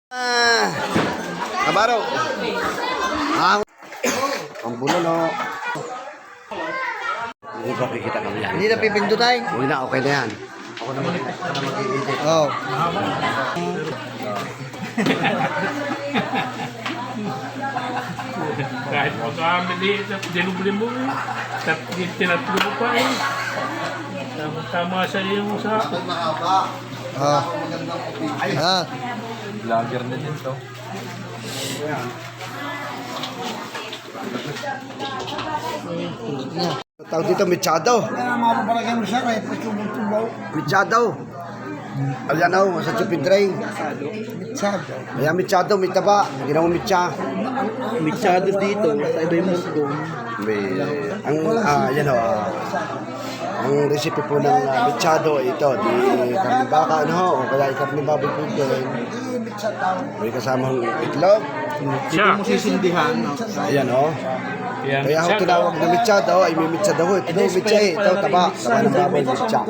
Kabaro. Ang bulalo. Hindi pa kikita kami yan. Hindi na pipindutan. Uy na, okay na yan. Ako na mag-iinit. Oo. Kahit magkamali, dinubli mo eh. Tinatlo mo pa eh. Tama sa yung sa... Vlogger na din to. Tawag dito, Michado. Michado. Ayan o, sa Chupidray. Ayan, Michado, may taba. Ginawang mitya. Michado dito, sa iba yung mundo. Yan o, ang recipe po ng Michado ito, di karne baka, ano, o kaya karne baboy po din. May kasamang itlog. Dito mo sisindihan. Ayan o. Kaya ako tinawag na Michado, ay may Michado ho. Ito, mitya eh. Ito, taba. Taba ng baboy, mitya.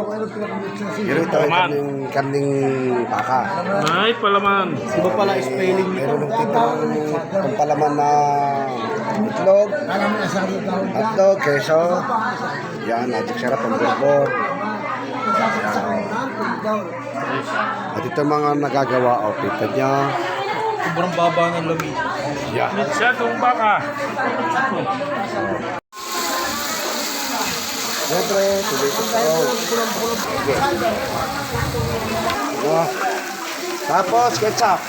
Pero ito ay karning baka. Ay, palaman. Iba pala spelling nito. Meron ng tipong pampalaman na itlog, hotdog, keso. Yan, at sarap ang bulbor. At ito mga nagagawa, o kita niya. Sobrang baba ng lamig. Yan. Masyadong baka. Siyempre, tuloy ko sa Tapos, ketchup.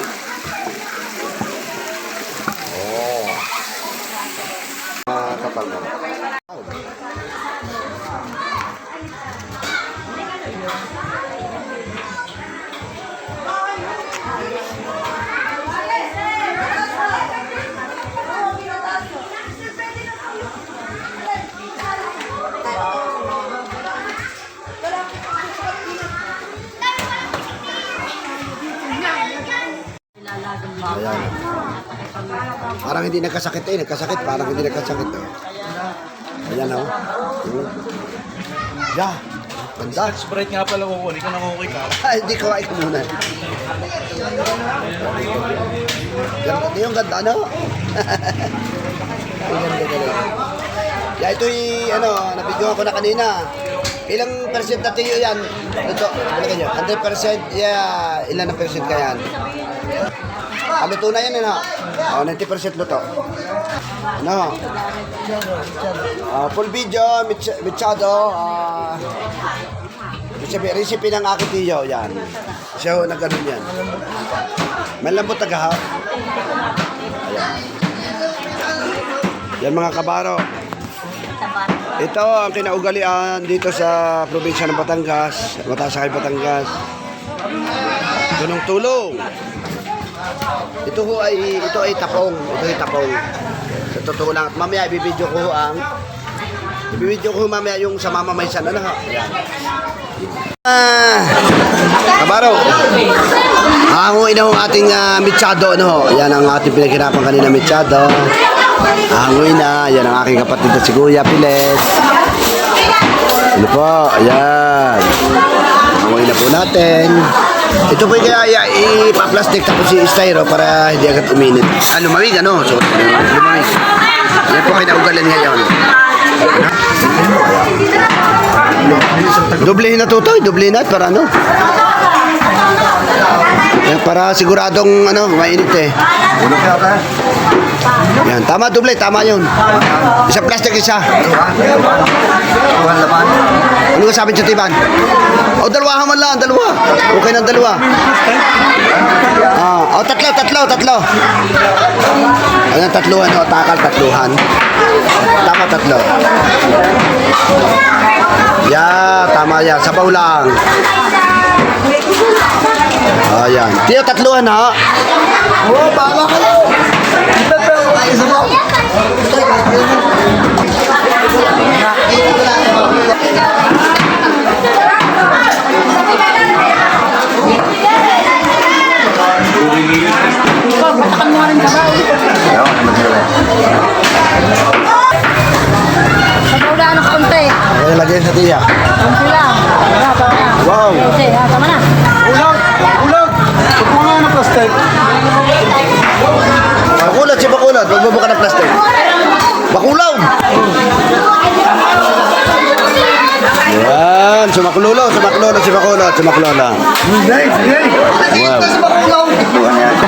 Oh. Kapal mo. Ayan. Parang hindi nagkasakit eh. Nagkasakit. Parang hindi nagkasakit. Oh. Ayan o. Yeah. Ganda. Sprite nga pala kukunin ka nang okay ka. Hindi ko ay muna. Ganda yung ganda, no? Yeah, ito yung, nabigyan ko na kanina. Ilang percent na tiyo yan? Ito, ano kanyo? 100%? Yeah, ilan na percent ka yan? Luto na yan, ano? 90% luto. Ano? Full video, Michado. Recipe ng aking tiyo, yan. Siya nag-ganon yan. Malambot tagahaw. Ayan. Yan mga kabaro. Ito ang kinaugalian dito sa probinsya ng Batangas. Matasakay Batangas. Tulong-tulong. Ito ay tapong. Ito ay tapong. Sa totoo lang. At mamaya ibibidyo ko mamaya yung sa Mama Maysan. Ano ha? Ayan. Kabaro. Hanguin ang ating Michado. Ano? Yan ang ating pinaghirapan kanina Michado. Hanguin na. Yan ang aking kapatid na si Kuya Piles. Ano po? Ayan. Hanguin na po natin. Ito po kaya ipa-plastic tapos si styro para hindi agad uminit. Lumamig ano? So, lumamig. Yan po kinaugalan ngayon. Doblehin na tutoy. Doblehin na para ano? Yan, para siguradong mainit eh. Yan, tama doble, tama yun. Isa plastic, isa. Ano ka sabi sa tiban? Dalawa man lang, dalawa. Okay ng dalawa. Tatlo. Ayan, tatluhan, takal, tatluhan. Tama, tatlo. Tama yan. Sabaw lang. Ayan. Tiyo, tatluhan ha. Bala ka lang. Sabaw na ng konti. Lagyan sa tiya. Konti lang. Wow. Okay, tama na. Ulag! Ulag! Ito nga na plastic. sumunod. Magbubuka ng plastic. Bakulaw. Yan. Sumaklolo. Wow.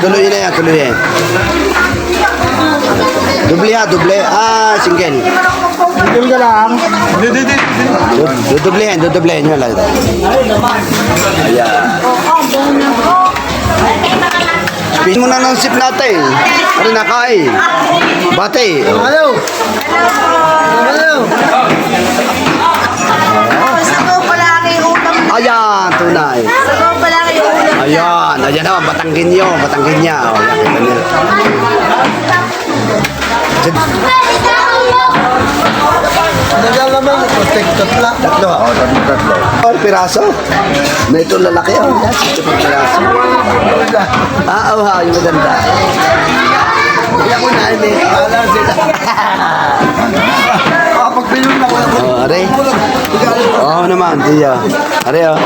Tuloy na yan. Doble. Single. Tigil ka lang. Dudublehin nyo lang. Ayan. Spin mo na ng sip natin. Ano na kain? Bate. Ayaw. Sabaw pala kayo ulam. Ayan, tunay. Sabaw pala kayo ulam. Ayan naman, Batangginyo. O, yan, kita nyo. Nagalaman, tatlo. Tatlo. Oh, piraso. Na ito lalaki. Oh, yan, sipag piraso. Yung maganda. Kaya ko na, hindi. Alam sila. Pag pinong na wala. Oh, are. Oo naman, tiyo. Are, oh.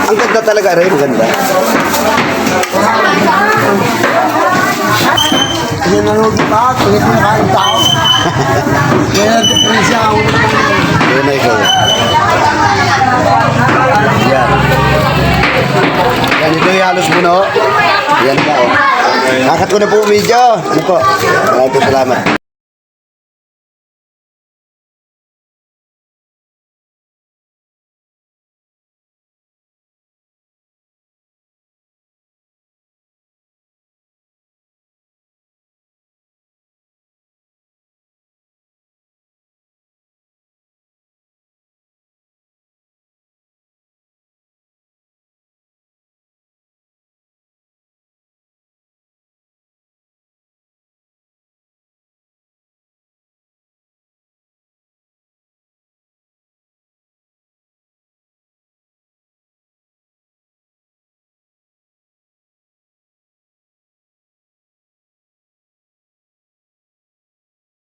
Ang ganda talaga, are. Maganda. Kasi nanood pa, tulit mo kain tao. Kaya siya ako. Yun na ikaw. Yan. Yan, ito yung halos puno. Yan po. Kakat ko na po video. Ano po? Maraming salamat.